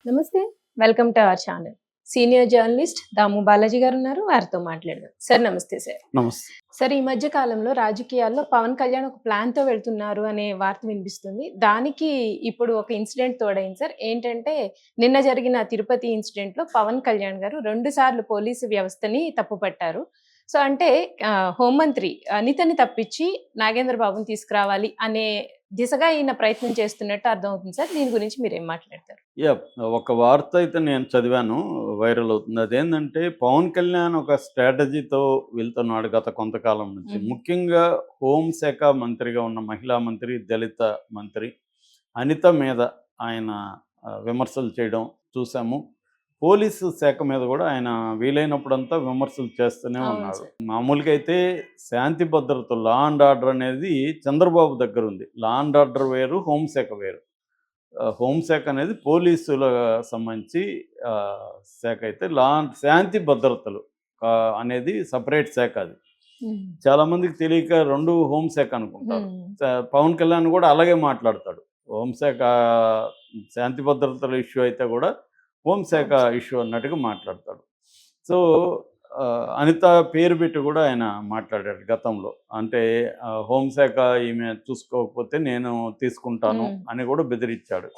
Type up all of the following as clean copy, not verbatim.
నమస్తే. Welcome to our channel. Senior journalist Damu Balaji గారు ఉన్నారు. వారితో మాట్లాడదాం. సార్ నమస్తే సార్. నమస్తే. సార్ ఈ మధ్య కాలంలో రాజకీయాల్లో పవన్ కళ్యాణ్ ఒక ప్లాన్‌తో వెళ్తున్నారు అనే వార్త వినిపిస్తుంది. దానికి ఇప్పుడు ఒక ఇన్సిడెంట్ తోడైంది సార్. ఏంటంటే నిన్న జరిగిన తిరుపతి ఇన్సిడెంట్‌లో పవన్ కళ్యాణ్ గారు 2 సార్లు పోలీసు వ్యవస్థని తప్పుపట్టారు. సో అంటే హోంమంత్రి అనితని తప్పించి నాగేంద్ర బాబుని తీసుకురావాలి అనే దిశగా ఈయన ప్రయత్నం చేస్తున్నట్టు అర్థమవుతుంది సార్. దీని గురించి మీరేం మాట్లాడతారు? యాహ్! ఒక వార్త అయితే నేను చదివాను. వైరల్ అవుతుంది. అదేంటంటే పవన్ కళ్యాణ్ ఒక స్ట్రాటజీతో వెళ్తున్నాడు గత కొంతకాలం నుంచి. హుహు. ముఖ్యంగా హోంశాఖ మంత్రిగా ఉన్న మహిళా మంత్రి, దళిత మంత్రి అనిత మీద ఆయన విమర్శలు చేయడం చూసాము. పోలీసు శాఖ మీద కూడా ఆయన వీలైనప్పుడంతా విమర్శలు చేస్తూనే అవును ఉన్నాడు. సార్. మామూలుగా అయితే శాంతి భద్రతలు, లా అండ్ ఆర్డర్ అనేది చంద్రబాబు దగ్గరుంది. లా అండ్ ఆర్డర్ వేరు, హోంశాఖ వేరు. హోంశాఖ అనేది పోలీసుల సంబంధించి శాఖ అయితే, శాంతి భద్రతలు అనేది సపరేట్ శాఖ అది. హ్మ్. చాలామందికి తెలియక 2 హోంశాఖ అనుకుంటారు. హ్మ్. పవన్ కళ్యాణ్ కూడా అలాగే మాట్లాడతాడు. హోంశాఖ శాంతి భద్రతల ఇష్యూ అయితే కూడా హోంశాఖ ఇష్యూ అన్నట్టుగా మాట్లాడతాడు. సో, అనిత పేరు పెట్టి కూడా ఆయన మాట్లాడాడు గతంలో. అంటే హోంశాఖ ఈమె చూసుకోకపోతే నేను తీసుకుంటాను హ్మ్. అని కూడా బెదిరించాడు.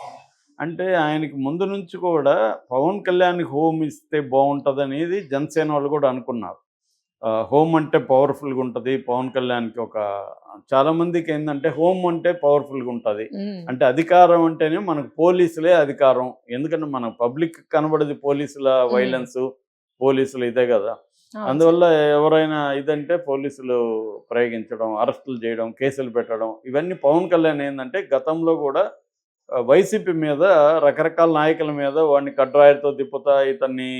అంటే ఆయనకి ముందు నుంచి కూడా పవన్ కళ్యాణ్‌కి హోమ్ ఇస్తే బావుంటదనేది జనసేన వాళ్ళు కూడా అనుకున్నారు. హోమ్ అంటే పవర్‌ఫుల్‌గా ఉంటది. పవన్ కళ్యాణ్‌కి చాలామందికేందంటే హోమ్ అంటే పవర్‌ఫుల్‌గా ఉంటది. హ్మ్. అంటే అధికారం అంటేనే మనకు పోలీసులే అధికారం. ఎందుకంటే మన పబ్లిక్‌కి కనబడేది పోలీసుల హ్మ్. వైలెన్సు, పోలీసులు ఇదే గదా! అవును సార్. అందువల్ల ఎవరైనా ఇదంటే పోలీసులు ప్రయోగించడం, అరెస్టులు చేయడం, కేసులు పెట్టడం ఇవన్నీ పవన్ కళ్యాణ్ ఏందంటే గతంలో గూడా వైసీపీ మీద రకరకాల నాయకుల మీద వాడిని కడ్రాయర్‌తో తిప్పుతా, ఇతన్ని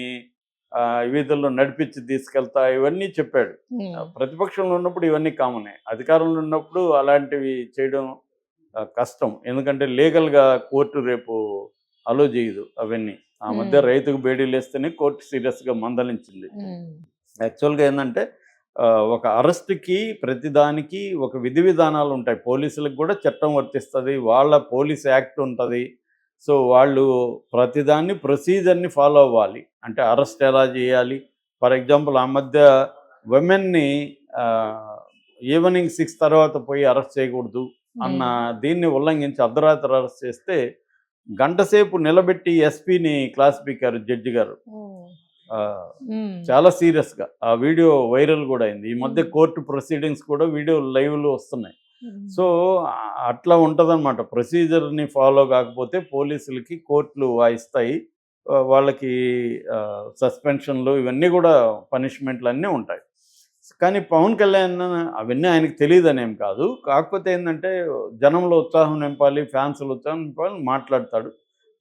వీధుల్లో నడిపించి తీసుకెళ్తా ఇవన్నీ చెప్పాడు. హ్మ్. ప్రతిపక్షంలో ఉన్నప్పుడు ఇవన్నీ కామనే. అధికారంలో ఉన్నప్పుడు అలాంటివి చేయడం కష్టం. ఎందుకంటే లీగల్‌గా కోర్టు రేపు అలో చేయదు అవన్నీ. ఆ మధ్య హ్మ్. రైతుకు బేడీలేస్తేనే కోర్టు సీరియస్‌గా మందలించింది. హ్మ్. యాక్చువల్‌గా ఏందంటే ఒక అరెస్ట్‌కి ప్రతిదానికి ఒక విధి విధానాలుంటాయి. పోలీసులకు గూడా చట్టం వర్తిస్తది. వాళ్ళ పోలీస్ యాక్ట్ ఉంటది. సో, వాళ్ళు ప్రతిదాన్ని ప్రొసీజర్‌ని ఫాలో అవ్వాలి. అంటే అరెస్ట్ ఎలా జేయాలి? ఫర్ ఎగ్జాంపుల్ ఆ మధ్య విమెన్‌ని ఆహ్, ఈవెనింగ్ 6 తర్వాత పోయి అరెస్ట్ చేయకూడదు అన్న హ్మ్. దీన్ని ఉల్లంఘించి అర్ధరాత్రి అరెస్ట్ చేస్తే గంట సేపు నిలబెట్టి ఎస్పీని క్లాస్ పీకారు జడ్జి గారు. ఓహ్! ఆహ్, హ్మ్. చాలా సీరియస్‌గా. ఆ వీడియో వైరల్ గూడా అయింది. ఈ మధ్య హ్మ్. కోర్ట్ ప్రొసీడింగ్స్ కూడా వీడియో లైవ్‌లో వస్తున్నాయి. హ్మ్. సో, అట్లా ఉంటదనమాట. ప్రొసీజర్‌ని ఫాలో గాకపోతే పోలీసులకి కోర్టులు వాయిస్తాయి. వాళ్ళకి సస్పెన్షన్‌లు ఇవన్నీ గూడా పనిష్మెంట్‌లన్నీ ఉంటాయి. కానీ పవన్ కళ్యాణ్ అవన్నీ ఆయనకి తెలీదనేం కాదు. కాకపోతే ఏందంటే జనంలో ఉత్సాహం నింపాలి, ఫ్యాన్స్‌లో ఉత్సాహం నింపాలని మాట్లాడతాడు.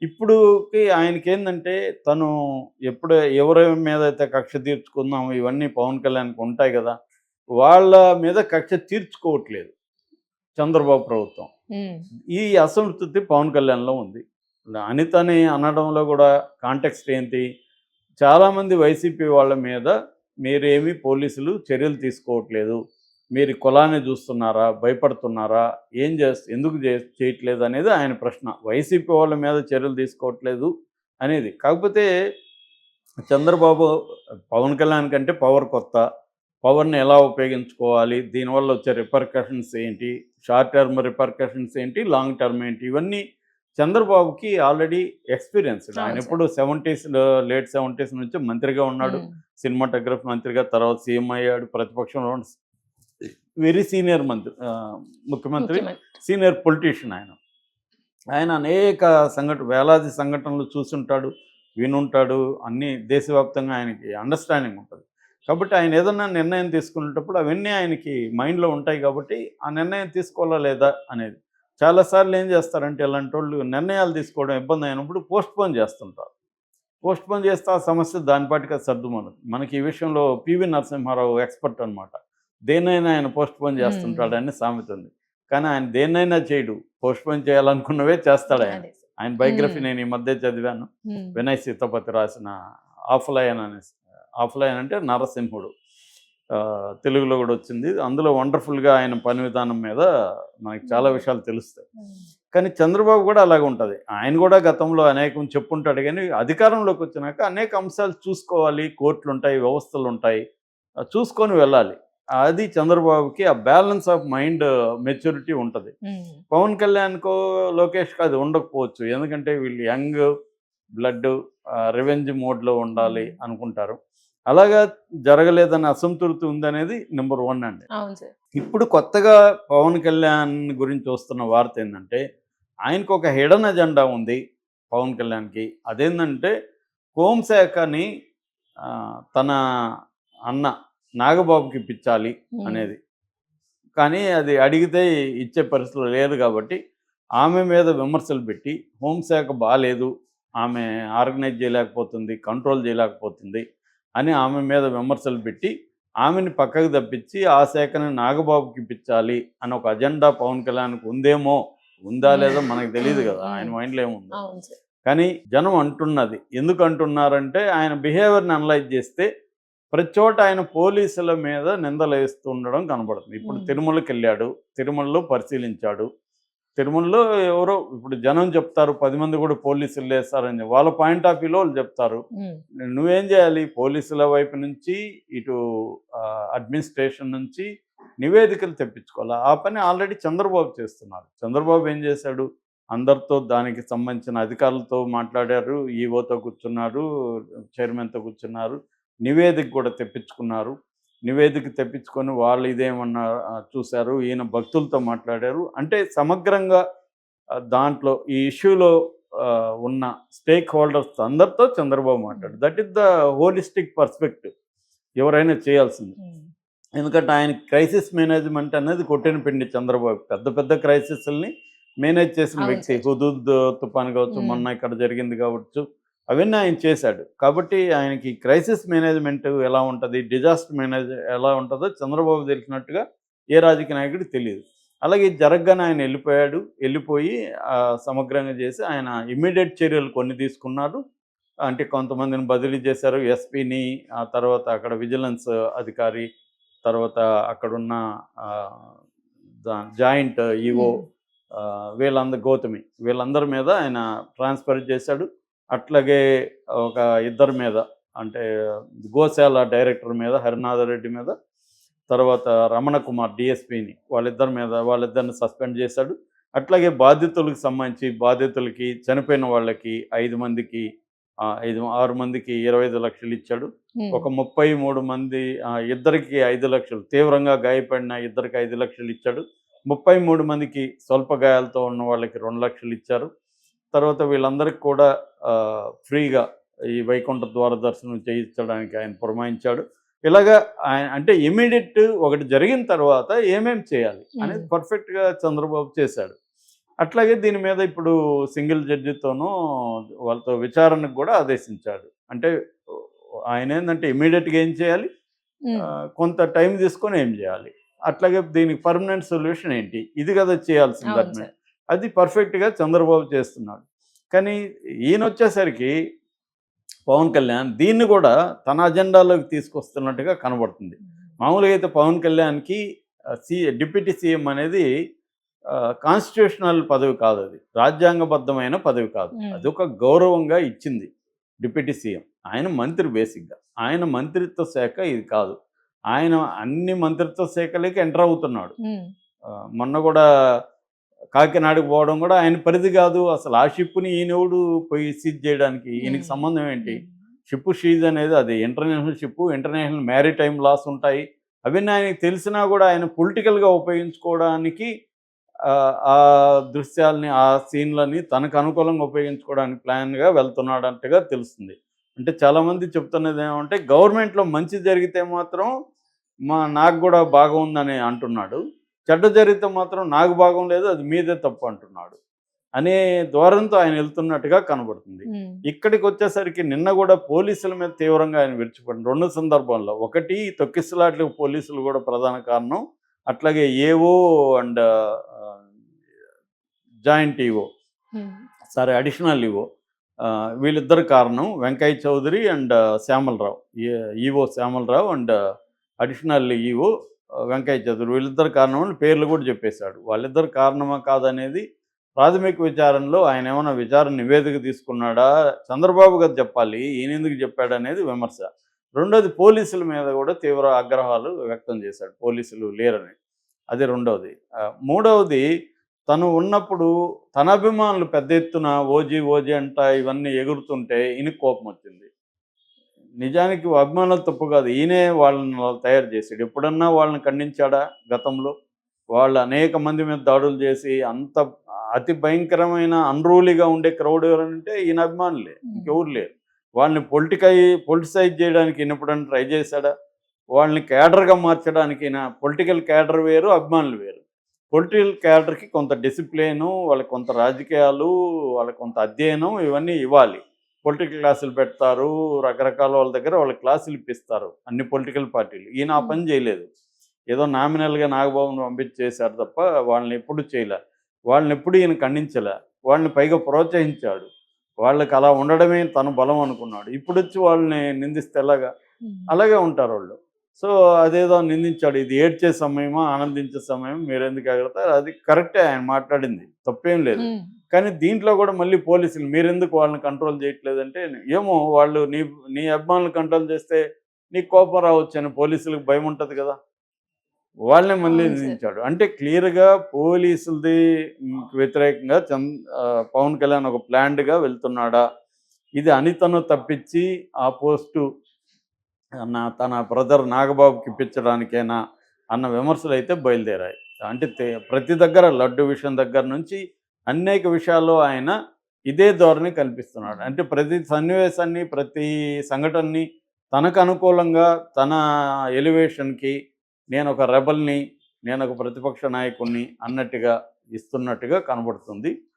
ఇప్పుడుకి ఆయనకేందంటే తను ఎప్పుడు ఎవరి మీదైతే కక్ష తీర్చుకుందాం ఇవన్నీ పవన్ కళ్యాణ్‌కి ఉంటాయి గదా! వాళ్ళ మీద కక్ష తీర్చుకోవట్లేదు చంద్రబాబు ప్రభుత్వం. హ్మ్. ఈ అసంతృప్తి పవన్ కళ్యాణ్‌లో ఉంది. అనితని అనడంలో గూడా కాంటెక్స్ట్ ఏంటి? చాలామంది వైసీపీ వాళ్ళ మీద మీరేమి పోలీసులు చర్యలు తీసుకోవట్లేదు. మీరు కులాన్ని చూస్తున్నారా? భయపడుతున్నారా? ఎందుకు చేయట్లేదు అనేది ఆయన ప్రశ్న. వైసీపీ వాళ్ళ మీద చర్యలు తీసుకోవట్లేదు అనేది. కాకపోతే చంద్రబాబు పవన్ కళ్యాణ్ కంటే పవర్ కొత్త. పవర్‌ని ఎలా ఉపయోగించుకోవాలి? దీనివల్ల వచ్చే రిపర్కషన్స్ ఏంటి? షార్ట్ టర్మ్ రిపర్కషన్స్ ఏంటి? లాంగ్ టర్మ్ ఏంటి? ఇవన్నీ చంద్రబాబుకి ఆల్రెడీ ఎక్స్‌పీరియన్స్‌డ్. అవును సార్. ఆయనెప్పుడు లేట్ 70స్ నుంచి మంత్రిగా ఉన్నాడు. హ్మ్. సినిమాటోగ్రఫీ మంత్రిగా, తర్వాత సీఎం అయ్యాడు. ప్రతిపక్షంలో వెరీ సీనియర్ ముఖ్యమంత్రి, ముఖ్యమంత్రి. సీనియర్ పొలిటీషియన్ ఆయన. ఆయన అనేక వేలాది సంఘటనలు చూసుంటాడు, వినుంటాడు. అన్నీ దేశవ్యాప్తంగా ఆయనకి అండర్‌స్టాండింగ్ ఉంటది. కాబట్టి ఆయన ఏదన్నా నిర్ణయం తీసుకునేటప్పుడు అవన్నీ ఆయనకి మైండ్‌లో ఉంటాయి కాబట్టి, ఆ నిర్ణయం తీసుకోవాలా లేదా అనేది. చాలా సార్లు ఏం చేస్తారంటే ఇలాంటోళ్ళు నిర్ణయాలు తీసుకోవడం ఇబ్బంది అయినప్పుడు పోస్ట్‌పోన్ చేస్తుంటారు. పోస్ట్‌పోన్ చేస్తే ఆ సమస్య దాని పాటికి అది సర్దుమణుగు. మనకి ఈ విషయంలో పివి నరసింహారావు ఎక్స్‌పర్ట్ అనమాట. దేన్నైనా ఆయన పోస్ట్‌పోన్ హ్మ్. చేస్తుంటాడని సామెత ఉంది. కానీ ఆయన దేన్నైనా చేయడు. పోస్ట్‌పోన్ చేయాలనుకున్నవే చేస్తాడాయన. అదే. ఆయన హ్మ్. బయోగ్రఫీ నేను ఈ మధ్య చదివాను. హ్మ్. వినయ్ సీతపతి రాసిన 'ఆఫ్‌లయన్' అనేసి. 'ఆఫ్‌లయన్' అంటే నరసింహుడు. తెలుగులో గూడా వచ్చింది. అందులో వండర్‌ఫుల్‌గా ఆయన పని విధానం మీద మనకి చాలా హ్మ్. విషయాలు తెలుస్తాయి. హ్మ్. కానీ చంద్రబాబు కూడా అలాగే ఉంటుంది. ఆయన కూడా గతంలో అనేకం చెప్పుంటాడు కానీ అధికారంలోకి వచ్చినాక అనేక అంశాలు చూసుకోవాలి. కోర్టులుంటాయి, వ్యవస్థలుంటాయి. చూసుకొని వెళ్ళాలి. అది చంద్రబాబుకి ఆ బ్యాలెన్స్ ఆఫ్ మైండ్ మెచ్యూరిటీ ఉంటది. పవన్ కళ్యాణ్‌కో, లోకేష్‌కో అది ఉండకపోవచ్చు. ఎందుకంటే వీళ్ళు యంగ్ బ్లడ్ రివెంజ్ మోడ్‌లో ఉండాలి అనుకుంటారు. అలాగా జరగలేదన్న అసంతృప్తి ఉందనేది నంబర్ 1 అండి. అవును సార్. ఇప్పుడు కొత్తగా పవన్ కళ్యాణ్ గురించి వస్తున్న వార్త ఏందంటే, ఆయనకు ఒక హిడెన్ అజెండా ఉంది పవన్ కళ్యాణ్‌కి. అదేందంటే హోంశాఖని తన అన్న నాగబాబుకి ఇప్పించాలి అనేది. కానీ అది అడిగితే ఇచ్చే పరిస్థితిలో లేదు కాబట్టి ఆమె మీద విమర్శలు పెట్టి హోంశాఖ బాలేదు, ఆమె ఆర్గనైజ్ చేయలేకపోతుంది, కంట్రోల్ చేయలేకపోతుంది అని ఆమె మీద విమర్శలు పెట్టి ఆమెని పక్కకు తప్పించి ఆ శాఖని నాగబాబుకి ఇప్పించాలి అని ఒక అజెండా పవన్ కళ్యాణ్కి ఉందేమో, ఉందా లేదో మనకు తెలియదు కదా, ఆయన మైండ్లో ఏముందో. కానీ జనం అంటున్నది ఎందుకు అంటున్నారంటే ఆయన బిహేవియర్ని అనలైజ్ చేస్తే ప్రతి చోట ఆయన పోలీసుల మీద నిందలు వేస్తూ ఉండడం కనబడుతుంది. ఇప్పుడు తిరుమలకి వెళ్ళాడు, తిరుమలలో పరిశీలించాడు. తిరుమలలో ఎవరో ఇప్పుడు జనం చెప్తారు 10 మంది కూడా పోలీసులు వేస్తారని, వాళ్ళ పాయింట్ ఆఫ్ వ్యూలో వాళ్ళు చెప్తారు. నువ్వేం చేయాలి, పోలీసుల వైపు నుంచి ఇటు అడ్మినిస్ట్రేషన్ నుంచి నివేదికలు తెప్పించుకోవాలి. ఆ పని ఆల్రెడీ చంద్రబాబు చేస్తున్నారు. చంద్రబాబు ఏం చేశాడు, అందరితో దానికి సంబంధించిన అధికారులతో మాట్లాడారు, ఈఓతో కూర్చున్నారు, చైర్మన్తో కూర్చున్నారు, నివేదిక కూడా తెప్పించుకున్నారు. నివేదిక తెప్పించుకొని వాళ్ళు ఇదేమన్నా చూశారు, ఈయన భక్తులతో మాట్లాడారు. అంటే సమగ్రంగా దాంట్లో ఈ ఇష్యూలో ఉన్న స్టేక్ హోల్డర్స్ అందరితో చంద్రబాబు మాట్లాడు. That is the holistic perspective ఎవరైనా చేయాల్సింది. ఎందుకంటే ఆయన క్రైసిస్ మేనేజ్మెంట్ అనేది కొట్టిన పిండి చంద్రబాబు. పెద్ద పెద్ద క్రైసిస్ని మేనేజ్ చేసిన వ్యక్తి. హుదూద్ తుఫాన్ కావచ్చు, మొన్న ఇక్కడ జరిగింది కావచ్చు, అవన్నీ ఆయన చేశాడు. కాబట్టి ఆయనకి క్రైసిస్ మేనేజ్మెంట్ ఎలా ఉంటుంది, డిజాస్టర్ మేనేజ్ ఎలా ఉంటుందో చంద్రబాబు తెలిసినట్టుగా ఏ రాజకీయ నాయకుడికి తెలియదు. అలాగే జరగగానే ఆయన వెళ్ళిపోయి సమగ్రంగా చేసి ఆయన ఇమ్మీడియట్ చర్యలు కొన్ని తీసుకున్నారు. అంటే కొంతమందిని బదిలీ చేశారు, ఎస్పీని, ఆ తర్వాత అక్కడ విజిలెన్స్ అధికారి, తర్వాత అక్కడున్న జాయింట్ ఈఓ గౌతమి వీళ్ళందరి మీద ఆయన ట్రాన్స్ఫర్ చేశాడు. అట్లాగే ఒక ఇద్దరి మీద, అంటే గోశాల డైరెక్టర్ మీద హరినాథరెడ్డి మీద, తర్వాత రమణ కుమార్ డిఎస్పీని, వాళ్ళిద్దరిని సస్పెండ్ చేశాడు. అట్లాగే బాధితులకు సంబంధించి బాధితులకి చనిపోయిన వాళ్ళకి 6 మందికి 25 లక్షలు ఇచ్చాడు. ఒక 33 మంది, ఇద్దరికి 5 లక్షలు, తీవ్రంగా గాయపడిన ఇద్దరికి 5 లక్షలు ఇచ్చాడు. 33 మందికి స్వల్ప గాయాలతో ఉన్న వాళ్ళకి 2 లక్షలు ఇచ్చారు. తర్వాత వీళ్ళందరికీ కూడా ఫ్రీగా ఈ వైకుంఠ ద్వార దర్శనం చేయించడానికి ఆయన పురమాయించాడు. ఇలాగా ఆయన అంటే ఇమీడియట్ ఒకటి జరిగిన తర్వాత ఏమేం చేయాలి అనేది పర్ఫెక్ట్గా చంద్రబాబు చేశాడు. అట్లాగే దీని మీద ఇప్పుడు సింగిల్ జడ్జితోనూ వాళ్ళతో విచారణకు కూడా ఆదేశించాడు. అంటే ఆయన ఏంటంటే ఇమీడియట్గా ఏం చేయాలి, కొంత టైం తీసుకొని ఏం చేయాలి, అట్లాగే దీనికి పర్మనెంట్ సొల్యూషన్ ఏంటి, ఇది కదా చేయాల్సింది. అది పర్ఫెక్ట్గా చంద్రబాబు చేస్తున్నాడు. కానీ ఈయన వచ్చేసరికి పవన్ కళ్యాణ్ దీన్ని కూడా తన అజెండాలోకి తీసుకొస్తున్నట్టుగా కనబడుతుంది. మామూలుగా అయితే పవన్ కళ్యాణ్కి డిప్యూటీ సీఎం అనేది కాన్స్టిట్యూషనల్ పదవి కాదు, అది రాజ్యాంగబద్ధమైన పదవి కాదు. అది ఒక గౌరవంగా ఇచ్చింది డిప్యూటీ సీఎం. ఆయన మంత్రి, బేసిక్గా ఆయన మంత్రిత్వ శాఖ ఇది కాదు. ఆయన అన్ని మంత్రిత్వ శాఖలకి ఎంటర్ అవుతున్నాడు. మొన్న కూడా కాకినాడకు పోవడం కూడా ఆయన పరిధి కాదు. అసలు ఆ షిప్ని ఈయనెవడు పోయి సీజ్ చేయడానికి, ఈయనకి సంబంధం ఏంటి? షిప్ సీజ్ అనేది అది international ship, international maritime laws ఉంటాయి. అవన్నీ ఆయనకి తెలిసినా కూడా ఆయన పొలిటికల్గా ఉపయోగించుకోవడానికి ఆ దృశ్యాలని, ఆ సీన్లని తనకు అనుకూలంగా ఉపయోగించుకోవడానికి ప్లాన్గా వెళ్తున్నాడంటగా తెలుస్తుంది. అంటే చాలామంది చెప్తున్నది ఏమంటే గవర్నమెంట్లో మంచి జరిగితే మాత్రం నాకు కూడా బాగా ఉందని అంటున్నాడు, చెడ్డ జరిగితే మాత్రం నాకు భాగం లేదు, అది మీదే తప్పు అంటున్నాడు అనే ధోరణితో ఆయన వెళ్తున్నట్టుగా కనబడుతుంది. ఇక్కడికి వచ్చేసరికి నిన్న కూడా పోలీసుల మీద తీవ్రంగా ఆయన విరుచుకుపడింది 2 సందర్భాల్లో. ఒకటి తొక్కిసలాట్లకు పోలీసులు కూడా ప్రధాన కారణం, అట్లాగే AO and joint EO additional EO వీళ్ళిద్దరు కారణం. Venkaiah Chowdary and Shyamala Rao, EO Shyamala Rao and additional EO Venkaiah Chowdary, వీళ్ళిద్దరు కారణం పేర్లు కూడా చెప్పేశాడు. వాళ్ళిద్దరు కారణమా కాదనేది ప్రాథమిక విచారణలో ఆయన ఏమైనా విచారణ నివేదిక తీసుకున్నాడా? చంద్రబాబు గారు చెప్పాలి. ఈయనెందుకు చెప్పాడనేది విమర్శ. రెండోది పోలీసుల మీద కూడా తీవ్ర ఆగ్రహాలు వ్యక్తం చేశాడు. పోలీసులు లేరని. అది రెండోది. మూడవది తను ఉన్నప్పుడు తన అభిమానులు పెద్ద ఎత్తున ఓజీ, ఓజీ అంట ఇవన్నీ ఎగురుతుంటే ఈయనకి కోపమొచ్చింది. నిజానికి అభిమానులు తప్పు కాదు. ఈయనే వాళ్ళని అలా తయారు చేసాడు. ఎప్పుడన్నా వాళ్ళని ఖండించాడా గతంలో? వాళ్ళు అనేక మంది మీద దాడులు చేసి అంత అతి భయంకరమైన అన్‌రూలీగా ఉండే క్రౌడ్ ఎవరంటే ఈయన అభిమానులే. ఇంకెవరు లేరు. వాళ్ళని పొలిటిసైజ్ చేయడానికి ఈయన ఎప్పుడన్నా ట్రై చేశాడా? వాళ్ళని క్యాడర్‌గా మార్చడానికి ఈయన పొలిటికల్ క్యాడర్ వేరు, అభిమానులు వేరు. పొలిటికల్ క్యాడర్‌కి కొంత డిసిప్లిను, వాళ్ళకి కొంత రాజకీయాలు, వాళ్ళకి కొంత అధ్యయనం ఇవన్నీ ఇవ్వాలి. పొలిటికల్ క్లాసులు పెడతారు. రకరకాల వాళ్ళ దగ్గర వాళ్ళకి క్లాసులు ఇప్పిస్తారు అన్ని పొలిటికల్ పార్టీలు. ఈయన ఆ పని చేయలేదు. ఏదో నామినల్‌గా నాగబాబుని పంపించి చేశారు తప్ప వాళ్ళని ఎప్పుడు చేయలే. వాళ్ళని ఎప్పుడు ఈయన ఖండించలే. వాళ్ళని పైగా ప్రోత్సహించాడు. వాళ్ళకి అలా ఉండడమే తన బలం అనుకున్నాడు. ఇప్పుడొచ్చి వాళ్ళని నిందిస్తే ఎలాగా? అలాగే ఉంటారోళ్ళు. సో, అదేదో నిందించాడు. ఇది ఏడ్చే సమయమా, ఆనందించే సమయం మీరెందుకు ఎగరతారు? అది కరెక్టే ఆయన మాట్లాడింది. తప్పేం లేదు. కానీ దీంట్లో కూడా మళ్ళీ పోలీసులు మీరెందుకు వాళ్ళని కంట్రోల్ చేయట్లేదంటే, ఏమో వాళ్ళు నీ అభిమానులను కంట్రోల్ చేస్తే నీకు కోపం రావచ్చని పోలీసులకు భయం ఉంటది కదా! వాళ్ళనే మళ్ళీ అవును సార్. నిందించాడు. అంటే క్లియర్‌గా పోలీసులది వ్యతిరేకంగా పవన్ కళ్యాణ్ ఒక ప్లాన్డ్‌గా వెళ్తున్నాడా? ఇది అనితను తప్పించి ఆ పోస్టు తన బ్రదర్ నాగబాబుకి ఇప్పించడానికేనా అన్న విమర్శలైతే బయలుదేరాయి. అంటే ప్రతి దగ్గర లడ్డు విషయం దగ్గర నుంచి అనేక విషయాల్లో ఆయన ఇదే ధోరణి కనిపిస్తున్నాడు. అంటే ప్రతి సన్నివేశాన్ని, ప్రతి సంఘటనని తనకు అనుకూలంగా తన ఎలివేషన్‌కి నేనొక రెబెల్‌ని, నేనొక ప్రతిపక్ష నాయకుడిని అన్నట్టుగా ఇస్తున్నట్టుగా కనబడుతుంది.